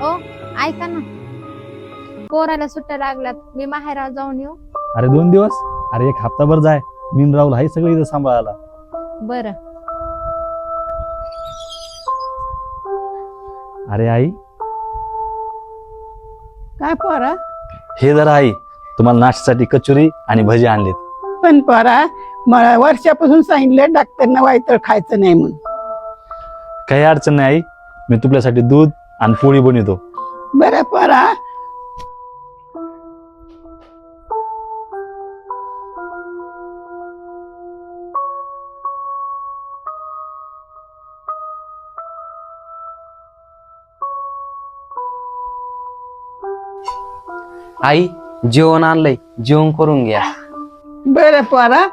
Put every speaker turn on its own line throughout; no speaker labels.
ओ ऐका ना, पोराला सुट्ट्या लागल्यात, मी माहेरावर जाऊन येऊ?
अरे 2 दिवस? अरे 1 हप्ताभर जाय. मी राहुल हाय सगळं इथं सांभाळायला.
बरं.
अरे आई,
काय पोरा?
हे जरा आई, तुम्हाला नाश्त्यासाठी कचोरी आणि भजी आणलेत.
पण पोरा, मला वर्षापासून सांगितलं डॉक्टरनं वायतळ खायचं नाही म्हणून.
काही अडचण नाही आई, मी तुझ्यासाठी दूध आणि पोळी बनवतो.
बरं पोरा.
आई जेवण आणलंय, जेवण करून घ्या.
बरं पोरा.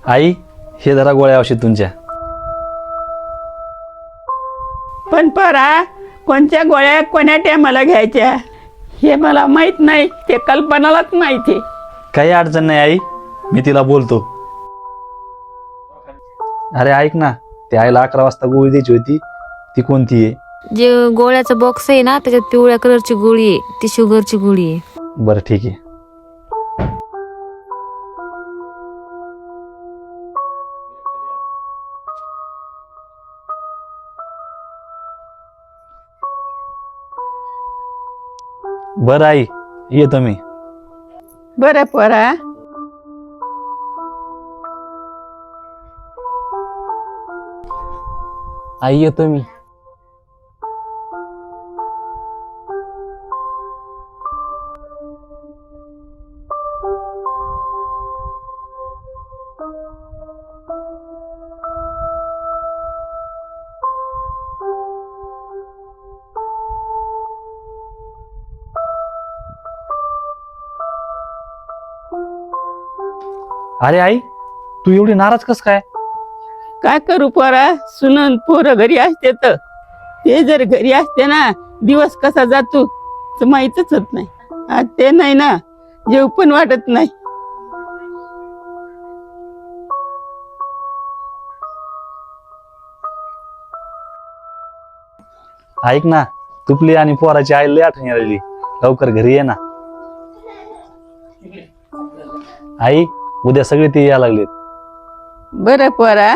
आई, हे जरा गोळ्या औषध तुमच्या.
पण पोरा, कोणत्या गोळ्या कोण्या टायमाला घ्यायच्या हे मला माहित नाही, ते कल्पनालाच माहिती.
काही अडचण नाही आई, मी तिला बोलतो. अरे ऐक ना, ते आईला 11 वाजता गोळी द्यायची होती, ती कोणती आहे?
जे गोळ्याचा बॉक्स आहे ना, त्याच्यात पिवळ्या कलरची गोळी आहे, ती शुगरची गोळी आहे.
बरं ठीक आहे. बरं आई, येतो मी.
बरं पोरा.
आई येतो मी.
अरे आई, तू एवढी नाराज कस काय?
काय करू पोरा, सुनन पोरं घरी असते तर ते जर घरी असते ना, दिवस कसा जातो तर माहीतच होत नाही. आज ते नाही ना, जेव पण वाटत नाही.
ऐक ना, तुपली आणि पोराची आई लय आठवण आलेली, लवकर घरी ये ना. आई, उद्या सगळे ते यायला लागलेत.
बरं पोरा.